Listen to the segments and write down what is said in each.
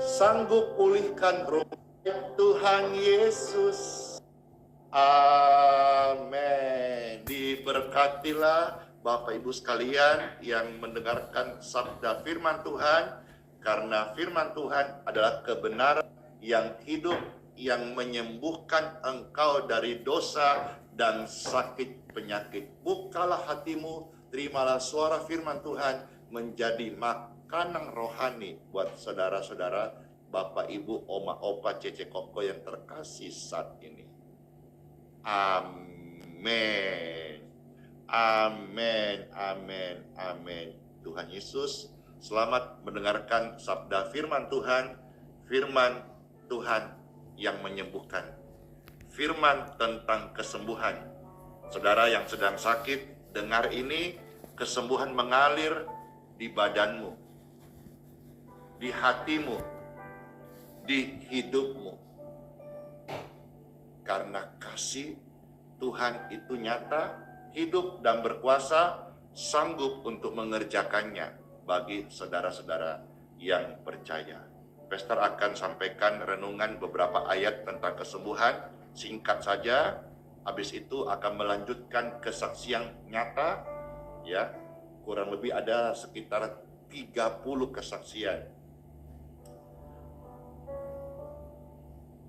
sanggup pulihkan roh Tuhan Yesus. Amin. Diberkatilah Bapak Ibu sekalian yang mendengarkan sabda firman Tuhan, karena firman Tuhan adalah kebenaran yang hidup, yang menyembuhkan engkau dari dosa dan sakit penyakit. Bukalah hatimu, terimalah suara firman Tuhan menjadi makanan rohani buat saudara-saudara, Bapak Ibu, Oma Opa, Cece Koko yang terkasih saat ini. Amin. Amin. Amin. Amin. Tuhan Yesus, selamat mendengarkan sabda firman Tuhan. Firman Tuhan yang menyembuhkan. Firman tentang kesembuhan. Saudara yang sedang sakit, dengar ini, kesembuhan mengalir di badanmu, di hatimu, di hidupmu. Karena kasih Tuhan itu nyata, hidup dan berkuasa, sanggup untuk mengerjakannya bagi saudara-saudara yang percaya. Pastor akan sampaikan renungan beberapa ayat tentang kesembuhan, singkat saja. Habis itu akan melanjutkan kesaksian nyata, ya. Kurang lebih ada sekitar 30 kesaksian.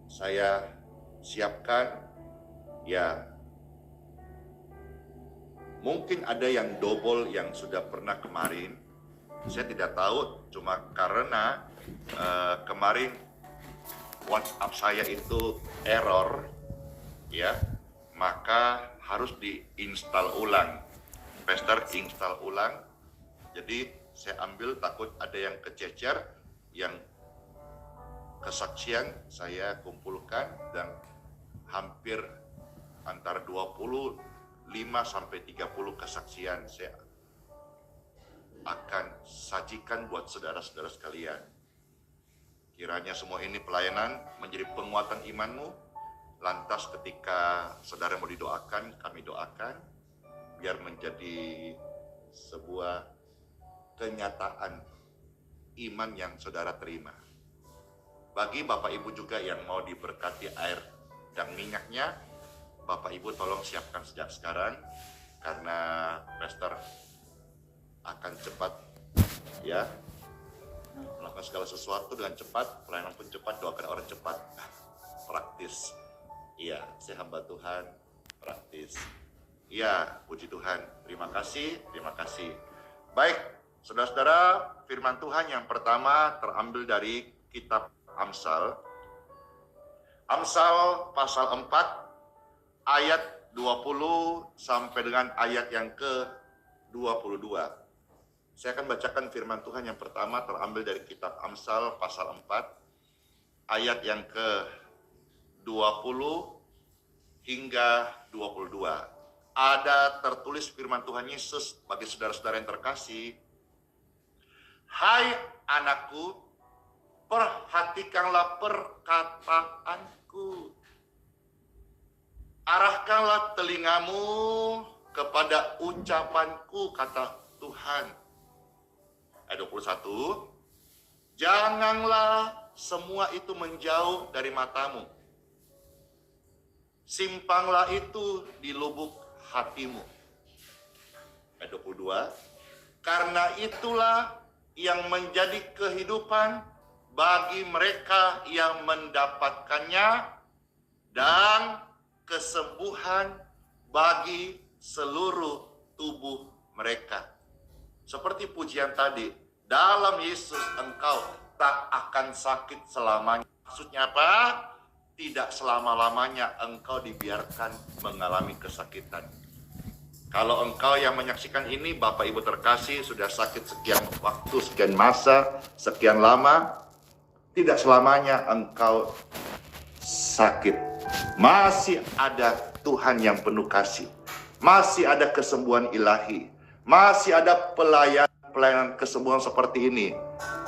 Saya siapkan, ya, mungkin ada yang double yang sudah pernah kemarin. Saya tidak tahu, cuma karena kemarin WhatsApp saya itu error, ya, maka harus diinstal ulang. Pastor install ulang. Jadi saya ambil, takut ada yang kececer, yang kesaksian saya kumpulkan, dan hampir antara 25 sampai 30 kesaksian saya akan sajikan buat saudara-saudara sekalian. Kiranya semua ini pelayanan menjadi penguatan imanmu. Lantas ketika saudara mau didoakan, kami doakan biar menjadi sebuah kenyataan iman yang saudara terima. Bagi Bapak Ibu juga yang mau diberkati air dan minyaknya, Bapak Ibu tolong siapkan sejak sekarang, karena pastor akan cepat, ya, melakukan segala sesuatu dengan cepat, pelayanan pun cepat, doakan orang cepat, praktis. Iya, saya hamba Tuhan, praktis. Iya, puji Tuhan, terima kasih, terima kasih. Baik, saudara-saudara, firman Tuhan yang pertama terambil dari kitab Amsal. Amsal pasal 4 ayat 20 sampai dengan ayat yang ke-22. Saya akan bacakan firman Tuhan yang pertama terambil dari kitab Amsal pasal 4 ayat yang ke-20 hingga 22. Ada tertulis firman Tuhan Yesus bagi saudara-saudara yang terkasih. Hai anakku, perhatikanlah perkataanku. Arahkanlah telingamu kepada ucapanku, kata Tuhan. Ayat 21. Janganlah semua itu menjauh dari matamu. Simpanglah itu di lubuk hatimu. Ayat 22. Karena itulah yang menjadi kehidupan bagi mereka yang mendapatkannya, dan kesembuhan bagi seluruh tubuh mereka. Seperti pujian tadi, dalam Yesus engkau tak akan sakit selamanya. Maksudnya apa? Tidak selama-lamanya engkau dibiarkan mengalami kesakitan. Kalau engkau yang menyaksikan ini, Bapak Ibu terkasih, sudah sakit sekian waktu, sekian masa, sekian lama, tidak selamanya engkau sakit. Masih ada Tuhan yang penuh kasih. Masih ada kesembuhan ilahi. Masih ada pelayanan kesembuhan seperti ini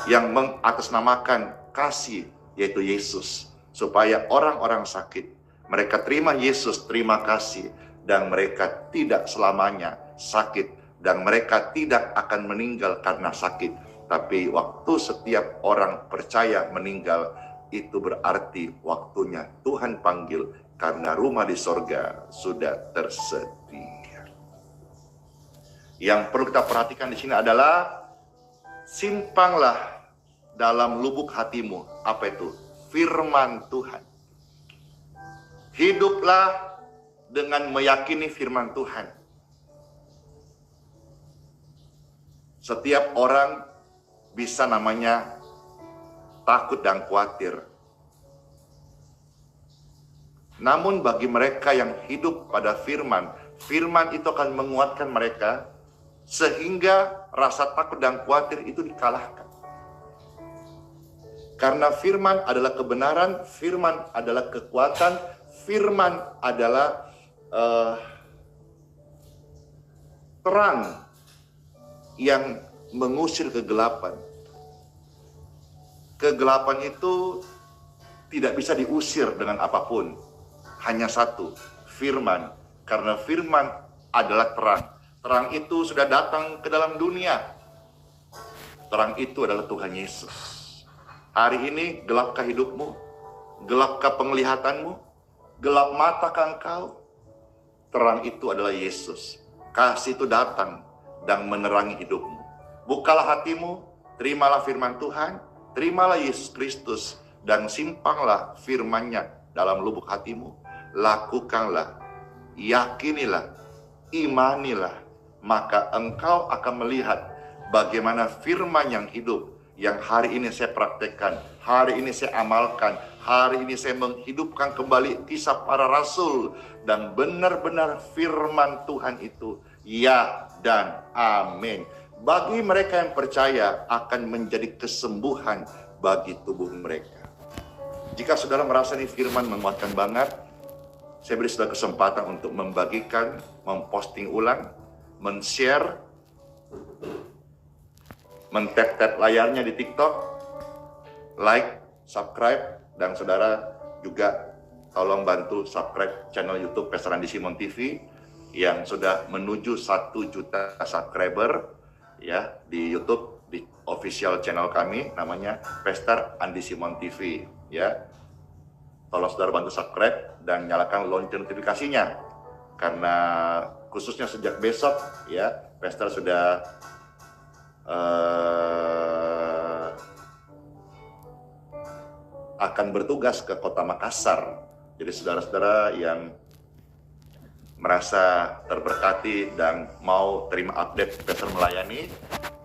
yang mengatasnamakan kasih, yaitu Yesus. Supaya orang-orang sakit, mereka terima Yesus, terima kasih, dan mereka tidak selamanya sakit, dan mereka tidak akan meninggal karena sakit. Tapi waktu setiap orang percaya meninggal, itu berarti waktunya Tuhan panggil, karena rumah di sorga sudah tersedia. Yang perlu kita perhatikan di sini adalah simpanlah dalam lubuk hatimu, apa itu? Firman Tuhan. Hiduplah dengan meyakini firman Tuhan. Setiap orang bisa namanya takut dan khawatir. Namun bagi mereka yang hidup pada firman, firman itu akan menguatkan mereka sehingga rasa takut dan khawatir itu dikalahkan. Karena firman adalah kebenaran, firman adalah kekuatan, firman adalah terang yang mengusir kegelapan. Kegelapan itu tidak bisa diusir dengan apapun. Hanya satu, firman. Karena firman adalah terang. Terang itu sudah datang ke dalam dunia. Terang itu adalah Tuhan Yesus. Hari ini gelapkah hidupmu? Gelapkah penglihatanmu? Gelap matakah engkau? Terang itu adalah Yesus. Kasih itu datang dan menerangi hidupmu. Bukalah hatimu, terimalah firman Tuhan, terimalah Yesus Kristus, dan simpanglah firman-Nya dalam lubuk hatimu. Lakukanlah, yakinilah, imanilah, maka engkau akan melihat bagaimana firman yang hidup, yang hari ini saya praktekkan, hari ini saya amalkan, hari ini saya menghidupkan kembali kisah para rasul, dan benar-benar firman Tuhan itu ya dan amin. Bagi mereka yang percaya akan menjadi kesembuhan bagi tubuh mereka. Jika saudara merasa ini firman menguatkan banget, saya beri saudara kesempatan untuk membagikan, memposting ulang, men-share, men-tap-tap layarnya di TikTok, like, subscribe, dan saudara juga tolong bantu subscribe channel YouTube Pastor Andi Simon TV yang sudah menuju 1 juta subscriber ya di YouTube, di official channel kami namanya Pastor Andi Simon TV ya. Tolong saudara bantu subscribe dan nyalakan lonceng notifikasinya, karena khususnya sejak besok ya Pastor sudah akan bertugas ke kota Makassar. Jadi saudara-saudara yang merasa terberkati dan mau terima update Pastor melayani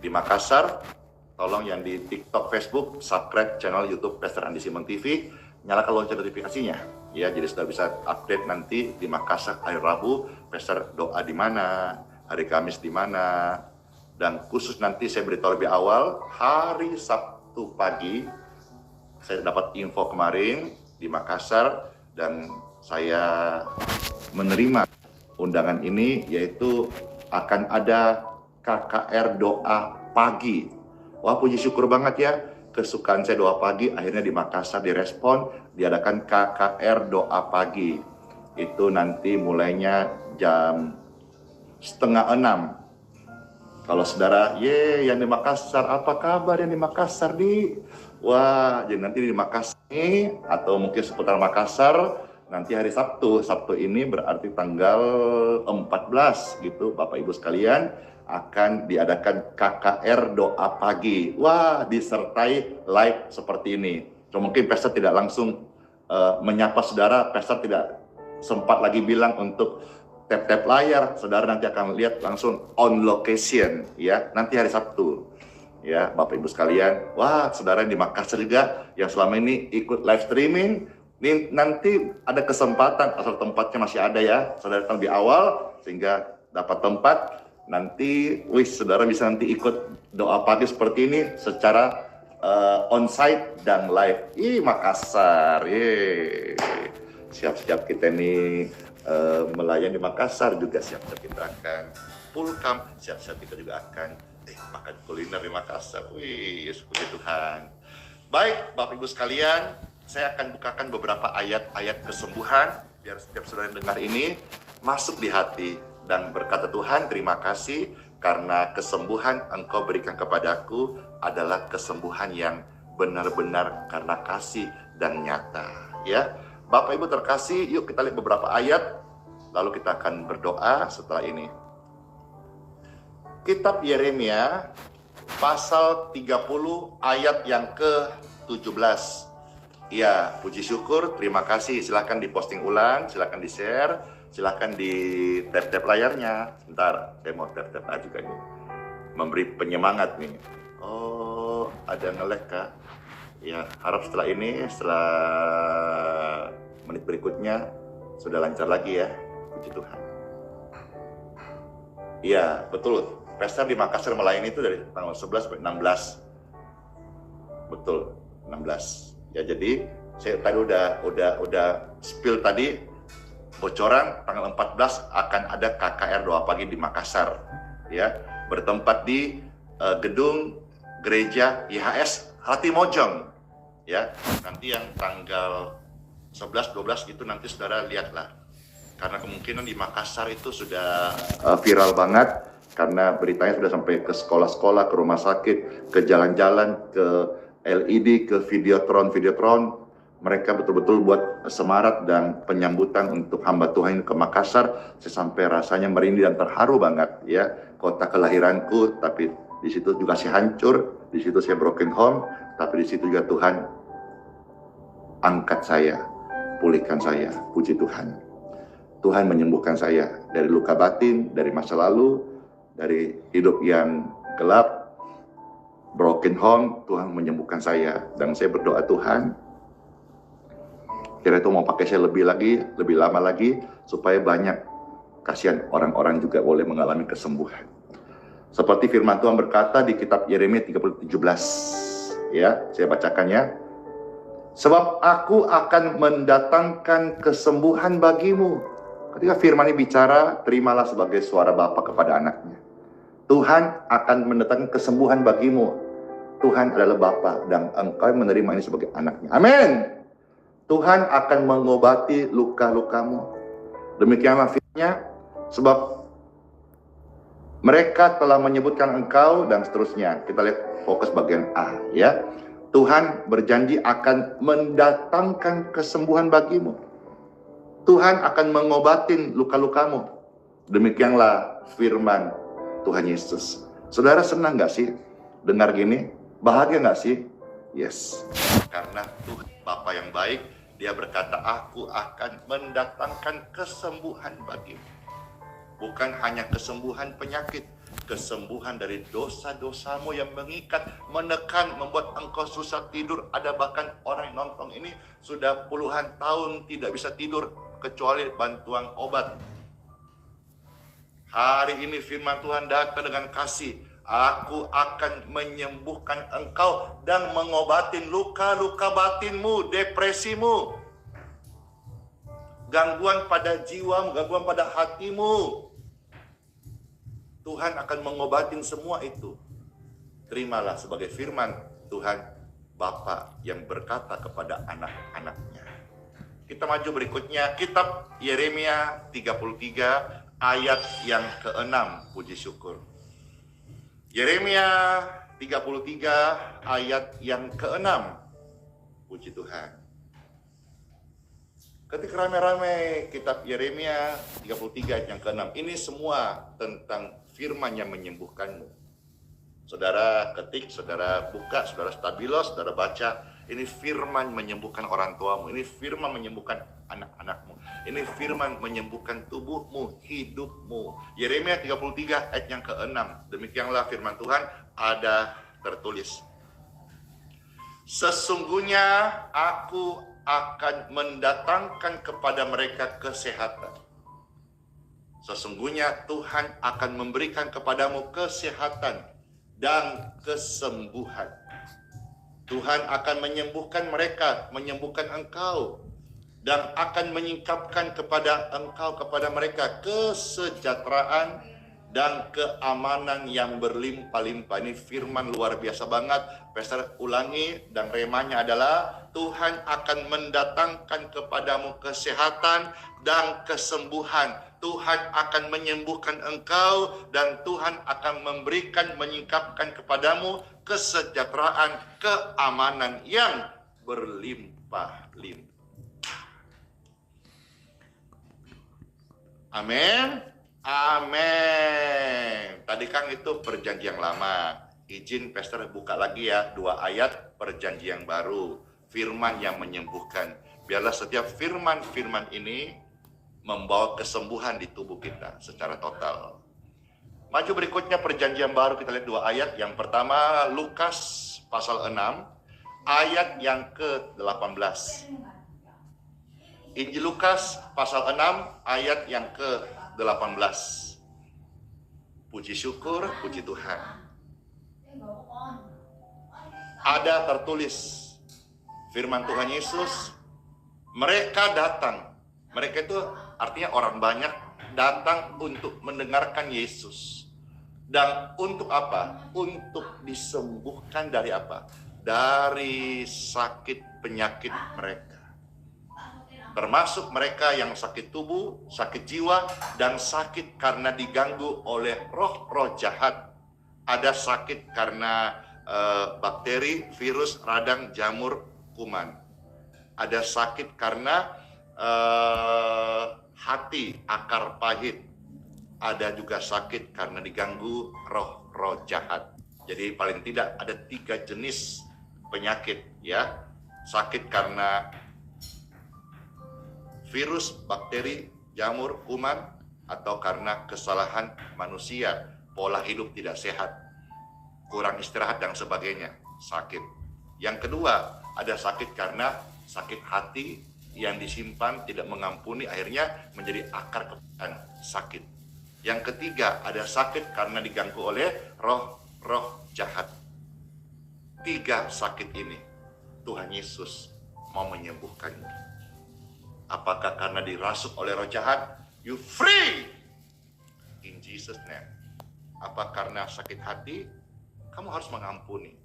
di Makassar, tolong yang di TikTok, Facebook, subscribe channel YouTube Pastor Andi Simon TV, nyalakan lonceng notifikasinya ya, jadi sudah bisa update nanti di Makassar hari Rabu, Pastor doa di mana, hari Kamis di mana, dan khusus nanti saya beritahu lebih awal, hari Sabtu pagi saya dapat info kemarin di Makassar dan saya menerima undangan ini, yaitu akan ada KKR doa pagi. Wah, puji syukur banget ya, kesukaan saya doa pagi, akhirnya di Makassar direspon, diadakan KKR doa pagi. Itu nanti mulainya jam 5:30. Kalau saudara, yang di Makassar, apa kabar yang di Makassar di? Wah, jadi nanti di Makassar ini, atau mungkin seputar Makassar, nanti hari Sabtu ini berarti tanggal 14 gitu, Bapak Ibu sekalian, akan diadakan KKR doa pagi. Wah, disertai live seperti ini. So, mungkin Pastor tidak langsung menyapa saudara, Pastor tidak sempat lagi bilang untuk tap-tap layar, saudara nanti akan lihat langsung on location ya, nanti hari Sabtu ya Bapak Ibu sekalian. Wah, saudara di Makassar juga yang selama ini ikut live streaming, ini nanti ada kesempatan, asal tempatnya masih ada ya, saudara datang lebih awal sehingga dapat tempat. Nanti saudara bisa nanti ikut doa pagi seperti ini secara onsite dan live. Makassar, siap-siap kita nih melayani di Makassar, juga siap-siap kita akan pulkam, siap-siap kita juga akan makan kuliner di Makassar. Puji Tuhan. Baik, Bapak Ibu sekalian, saya akan bukakan beberapa ayat-ayat kesembuhan biar setiap saudara yang dengar ini masuk di hati dan berkata, Tuhan terima kasih karena kesembuhan engkau berikan kepadaku adalah kesembuhan yang benar-benar karena kasih dan nyata. Ya, Bapak Ibu terkasih, yuk kita lihat beberapa ayat, lalu kita akan berdoa setelah ini. Kitab Yeremia pasal 30 ayat yang ke-17. Ya, puji syukur, terima kasih. Silahkan diposting ulang, silahkan di-share, silahkan di tap-tap layarnya. Sebentar, saya mau tap-tap juga nih, memberi penyemangat nih. Oh, ada nge-lag kah? Ya, harap setelah ini, setelah menit berikutnya sudah lancar lagi ya. Puji Tuhan. Iya, betul. Pesta di Makassar melayani itu dari tanggal 11 sampai 16. Betul, 16. Ya, jadi saya tadi udah spill tadi, bocoran tanggal 14 akan ada KKR Doa Pagi di Makassar. Ya, bertempat di gedung gereja IHS Hatimojong. Ya, nanti yang tanggal 11 12 itu nanti saudara lihatlah. Karena kemungkinan di Makassar itu sudah viral banget, karena beritanya sudah sampai ke sekolah-sekolah, ke rumah sakit, ke jalan-jalan, ke LED, ke videotron. Mereka betul-betul buat semarak dan penyambutan untuk hamba Tuhan ke Makassar. Saya sampai rasanya merinding dan terharu banget ya. Kota kelahiranku, tapi di situ juga saya hancur, di situ saya broken home, tapi di situ juga Tuhan angkat saya, pulihkan saya. Puji Tuhan. Tuhan menyembuhkan saya dari luka batin, dari masa lalu, dari hidup yang gelap, broken home. Tuhan menyembuhkan saya, dan saya berdoa, Tuhan, kira itu mau pakai saya lebih lama lagi, supaya banyak, kasihan orang-orang juga boleh mengalami kesembuhan. Seperti firman Tuhan berkata di kitab Yeremia 30:17, ya, saya bacakannya. Sebab aku akan mendatangkan kesembuhan bagimu. Ketika firman ini bicara, terimalah sebagai suara Bapa kepada anaknya. Tuhan akan mendatangkan kesembuhan bagimu. Tuhan adalah Bapa dan engkau menerima ini sebagai anaknya. Amin. Tuhan akan mengobati luka-lukamu. Demikianlah firman-Nya, sebab mereka telah menyebutkan engkau, dan seterusnya. Kita lihat fokus bagian A ya. Tuhan berjanji akan mendatangkan kesembuhan bagimu. Tuhan akan mengobatin luka-lukamu. Demikianlah firman Tuhan Yesus. Saudara senang gak sih dengar gini? Bahagia gak sih? Yes. Karena Tuhan Bapa yang baik, Dia berkata, aku akan mendatangkan kesembuhan bagimu. Bukan hanya kesembuhan penyakit, kesembuhan dari dosa-dosamu yang mengikat, menekan, membuat engkau susah tidur. Ada bahkan orang yang nonton ini sudah puluhan tahun tidak bisa tidur kecuali bantuan obat. Hari ini firman Tuhan datang dengan kasih. Aku akan menyembuhkan engkau dan mengobatin luka-luka batinmu, depresimu, gangguan pada jiwamu, gangguan pada hatimu. Tuhan akan mengobatin semua itu. Terimalah sebagai firman Tuhan Bapa yang berkata kepada anak-anaknya. Kita maju berikutnya, kitab Yeremia 33 ayat yang ke-6, puji syukur. Yeremia 33 ayat yang ke-6, puji Tuhan. Ketika rame-rame kitab Yeremia 33 ayat yang ke-6, ini semua tentang firman yang menyembuhkanmu. Saudara ketik, saudara buka, saudara stabilo, saudara baca. Ini firman menyembuhkan orang tuamu. Ini firman menyembuhkan anak-anakmu. Ini firman menyembuhkan tubuhmu, hidupmu. Yeremia 33 ayat yang ke-6. Demikianlah firman Tuhan ada tertulis. Sesungguhnya aku akan mendatangkan kepada mereka kesehatan. Sesungguhnya Tuhan akan memberikan kepadamu kesehatan dan kesembuhan. Tuhan akan menyembuhkan mereka, menyembuhkan engkau, dan akan menyingkapkan kepada engkau, kepada mereka kesejahteraan dan keamanan yang berlimpah-limpah. Ini firman luar biasa banget. Pastor ulangi, dan remanya adalah Tuhan akan mendatangkan kepadamu kesehatan dan kesembuhan. Tuhan akan menyembuhkan engkau, dan Tuhan akan memberikan, menyingkapkan kepadamu kesejahteraan, keamanan yang berlimpah-limpah. Amin. Amin. Tadi kan itu perjanjian lama. Izin pastor buka lagi ya 2 ayat perjanjian baru. Firman yang menyembuhkan. Biarlah setiap firman-firman ini membawa kesembuhan di tubuh kita secara total. Maju berikutnya perjanjian baru, kita lihat 2 ayat. Yang pertama Lukas pasal 6 ayat yang ke-18. Injil Lukas pasal 6 ayat yang ke-18. Puji syukur, puji Tuhan. Ada tertulis firman Tuhan Yesus, mereka datang. Mereka itu artinya orang banyak datang untuk mendengarkan Yesus. Dan untuk apa? Untuk disembuhkan dari apa? Dari sakit penyakit mereka. Termasuk mereka yang sakit tubuh, sakit jiwa, dan sakit karena diganggu oleh roh-roh jahat. Ada sakit karena bakteri, virus, radang, jamur, kuman. Ada sakit karena hati, akar pahit. Ada juga sakit karena diganggu roh-roh jahat. Jadi paling tidak ada 3 jenis penyakit, ya. Sakit karena virus, bakteri, jamur, kuman, atau karena kesalahan manusia, pola hidup tidak sehat, kurang istirahat dan sebagainya, sakit. Yang kedua, ada sakit karena sakit hati yang disimpan tidak mengampuni, akhirnya menjadi akar kepekaan, sakit. Yang ketiga, ada sakit karena diganggu oleh roh-roh jahat. 3 sakit ini Tuhan Yesus mau menyembuhkanmu. Apakah karena dirasuk oleh roh jahat? You free in Jesus name. Apa karena sakit hati? Kamu harus mengampuni,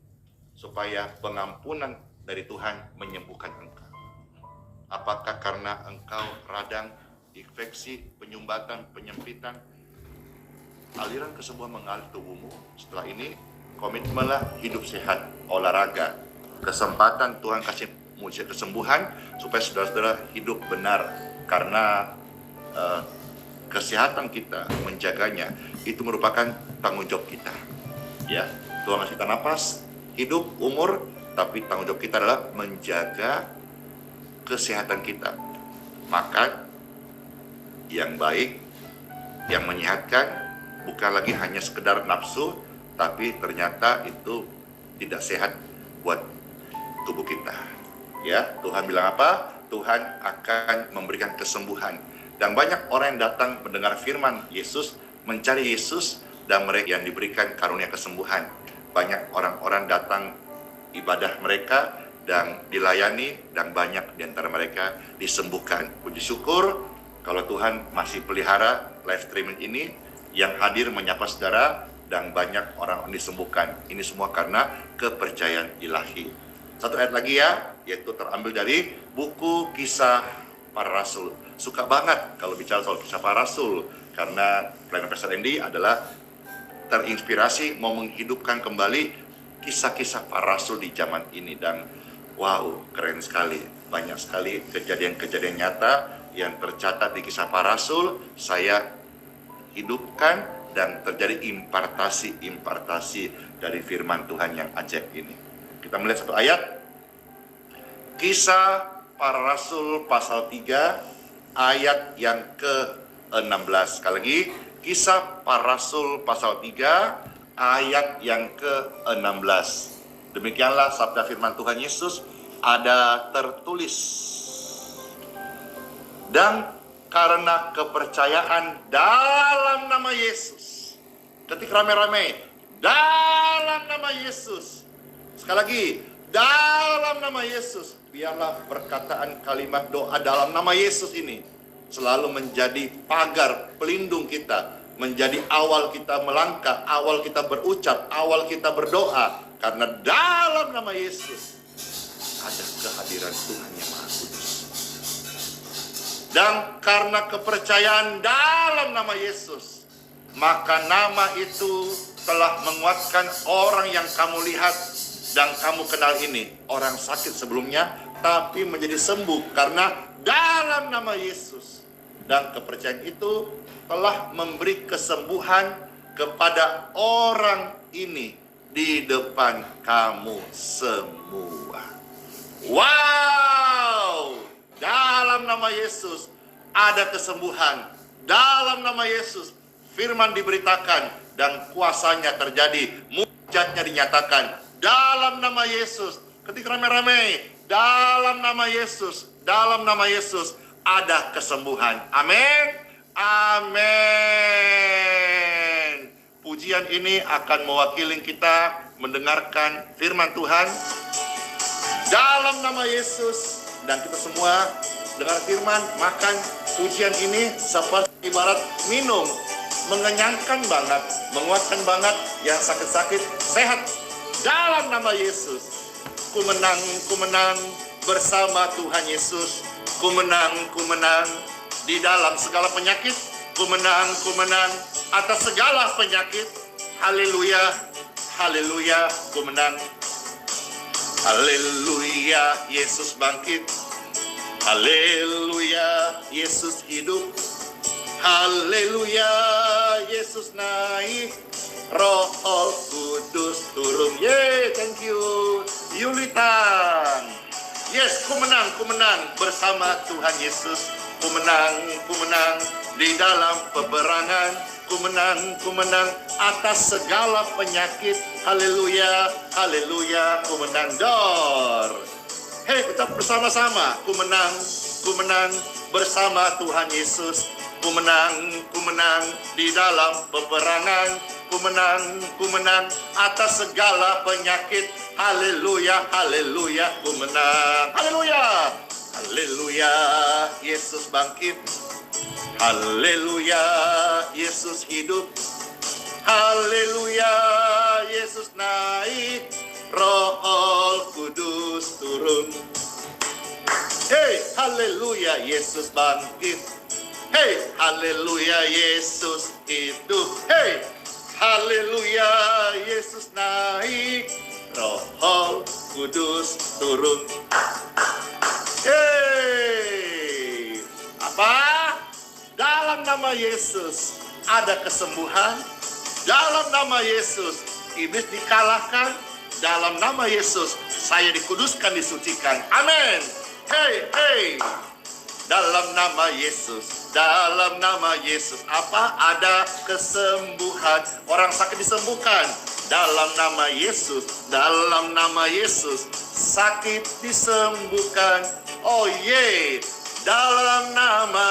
supaya pengampunan dari Tuhan menyembuhkan engkau. Apakah karena engkau radang, infeksi, penyumbatan, penyempitan, aliran kesembuhan mengalir tubuhmu. Setelah ini, komitmenlah hidup sehat, olahraga. Kesempatan Tuhan kasih mujizat kesembuhan, supaya saudara-saudara hidup benar. Karena kesehatan kita, menjaganya, itu merupakan tanggung jawab kita. Ya, Tuhan kasih kita napas, hidup, umur, tapi tanggung jawab kita adalah menjaga kesehatan kita. Makan yang baik, yang menyehatkan, bukan lagi hanya sekedar nafsu, tapi ternyata itu tidak sehat buat tubuh kita. Ya, Tuhan bilang apa? Tuhan akan memberikan kesembuhan. Dan banyak orang yang datang mendengar firman Yesus, mencari Yesus, dan mereka yang diberikan karunia kesembuhan. Banyak orang-orang datang ibadah mereka dan dilayani, dan banyak di antara mereka disembuhkan. Puji syukur kalau Tuhan masih pelihara live streaming ini, yang hadir menyapa saudara, dan banyak orang disembuhkan. Ini semua karena kepercayaan ilahi. 1 ayat lagi ya, yaitu terambil dari buku Kisah Para Rasul. Suka banget kalau bicara soal Kisah Para Rasul, karena pelayanan Pastor Andy adalah terinspirasi mau menghidupkan kembali kisah-kisah para rasul di zaman ini. Dan wow, keren sekali. Banyak sekali kejadian-kejadian nyata yang tercatat di Kisah Para Rasul. Saya hidupkan dan terjadi impartasi dari firman Tuhan yang ajaib ini. Kita melihat 1 ayat. Kisah Para Rasul pasal 3 ayat yang ke-16. Sekali lagi, Kisah Para Rasul pasal 3 ayat yang ke-16. Demikianlah sabda firman Tuhan Yesus, ada tertulis, dan karena kepercayaan dalam nama Yesus. Ketik rame-rame, dalam nama Yesus. Sekali lagi, dalam nama Yesus. Biarlah perkataan kalimat doa dalam nama Yesus ini selalu menjadi pagar pelindung kita, menjadi awal kita melangkah, awal kita berucap, awal kita berdoa. Karena dalam nama Yesus ada kehadiran Tuhan yang Maha Kudus. Dan karena kepercayaan dalam nama Yesus, maka nama itu telah menguatkan orang yang kamu lihat dan kamu kenal ini. Orang sakit sebelumnya, tapi menjadi sembuh karena dalam nama Yesus. Dan kepercayaan itu telah memberi kesembuhan kepada orang ini di depan kamu semua. Wow! Dalam nama Yesus ada kesembuhan. Dalam nama Yesus firman diberitakan dan kuasanya terjadi. Mujizatnya dinyatakan. Dalam nama Yesus. Ketika rame-rame, dalam nama Yesus, dalam nama Yesus ada kesembuhan. Amin. Amin. Pujian ini akan mewakili kita mendengarkan firman Tuhan dalam nama Yesus. Dan kita semua dengar firman, makan pujian ini seperti ibarat minum. Mengenyangkan banget, menguatkan banget. Yang sakit-sakit sehat dalam nama Yesus. Ku menang bersama Tuhan Yesus. Ku menang di dalam segala penyakit. Ku menang atas segala penyakit. Haleluya, haleluya, ku menang. Haleluya, Yesus bangkit. Haleluya, Yesus hidup. Haleluya, Yesus naik. Roh Kudus turun. Yeay, thank you Yulitan. Yes, ku menang bersama Tuhan Yesus. Ku menang di dalam peperangan. Ku menang atas segala penyakit. Haleluya, haleluya, ku menang. Dor. Hei, kita bersama-sama. Ku menang bersama Tuhan Yesus. Ku menang di dalam peperangan. Ku menang atas segala penyakit. Haleluya, haleluya, ku menang. Haleluya, haleluya, Yesus bangkit. Haleluya, Yesus hidup. Haleluya, Yesus naik. Roh Kudus turun. Hey, haleluya, Yesus bangkit. Hey, haleluya, Yesus hidup. Hey, haleluya, Yesus naik. Roh Kudus turun. Hey, apa? Dalam nama Yesus ada kesembuhan. Dalam nama Yesus iblis dikalahkan. Dalam nama Yesus saya dikuduskan, disucikan. Amin. Hey, hey. Dalam nama Yesus, dalam nama Yesus, apa? Ada kesembuhan. Orang sakit disembuhkan. Dalam nama Yesus, dalam nama Yesus, sakit disembuhkan. Oh yeah. Dalam nama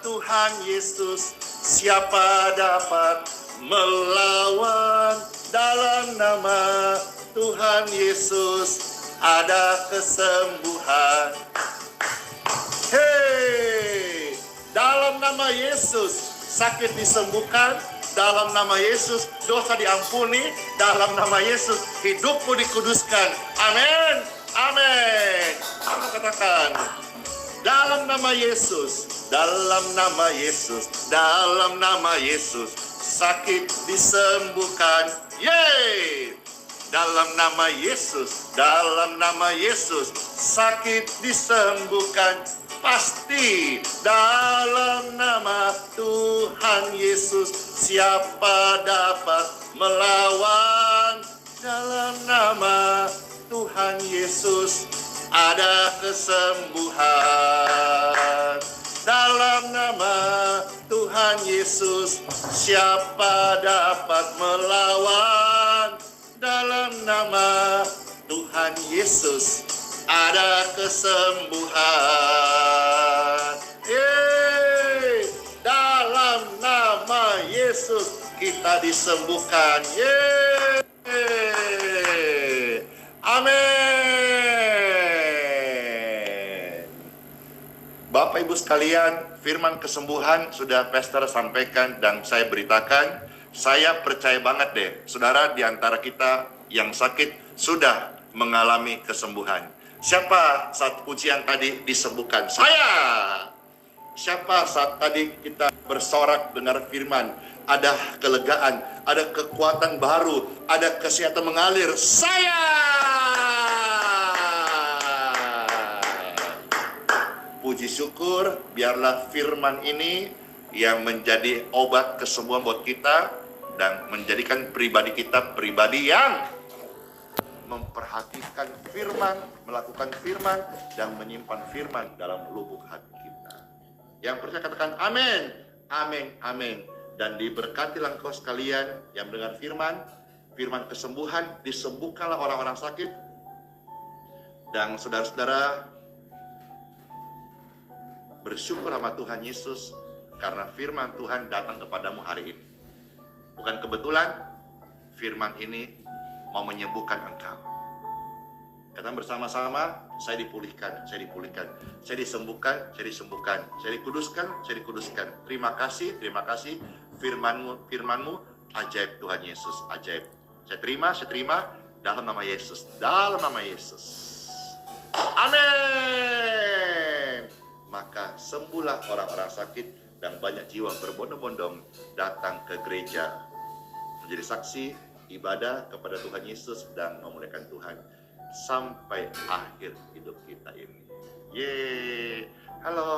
Tuhan Yesus, siapa dapat melawan? Dalam nama Tuhan Yesus ada kesembuhan. Hei, dalam nama Yesus sakit disembuhkan. Dalam nama Yesus dosa diampuni. Dalam nama Yesus hidupmu dikuduskan. Amin, amin. Aku katakan, dalam nama Yesus, dalam nama Yesus, dalam nama Yesus sakit disembuhkan. Yeay. Dalam nama Yesus, dalam nama Yesus sakit disembuhkan. Pasti dalam nama Tuhan Yesus siapa dapat melawan? Dalam nama Tuhan Yesus ada kesembuhan. Dalam nama Tuhan Yesus siapa dapat melawan? Dalam nama Tuhan Yesus ada kesembuhan. Yeay. Dalam nama Yesus kita disembuhkan. Yeay. Amin. Bapak Ibu sekalian, firman kesembuhan sudah Pastor sampaikan dan saya beritakan. Saya percaya banget deh, saudara di antara kita yang sakit sudah mengalami kesembuhan. Siapa saat ujian tadi disembuhkan? Saya. Siapa saat tadi kita bersorak dengar firman, ada kelegaan, ada kekuatan baru, ada kesehatan mengalir? Saya. Puji syukur, biarlah firman ini yang menjadi obat kesembuhan buat kita dan menjadikan pribadi kita pribadi yang memperhatikan firman, melakukan firman, dan menyimpan firman dalam lubuk hati kita. Yang percaya katakan amin, amin, amin. Dan diberkatilah engkau sekalian yang mendengar firman, firman kesembuhan, disembuhkanlah orang-orang sakit. Dan saudara-saudara, bersyukur sama Tuhan Yesus karena firman Tuhan datang kepadamu hari ini. Bukan kebetulan firman ini mau menyembuhkan engkau. Kata bersama-sama, saya dipulihkan, saya dipulihkan, saya disembuhkan, saya disembuhkan, saya dikuduskan, saya dikuduskan. Terima kasih firmanmu ajaib Tuhan Yesus, ajaib. Saya terima dalam nama Yesus, dalam nama Yesus. Amin. Maka sembuhlah orang-orang sakit dan banyak jiwa berbondong-bondong datang ke gereja menjadi saksi ibadah kepada Tuhan Yesus dan memuliakan Tuhan sampai akhir hidup kita ini. Yeay, halo.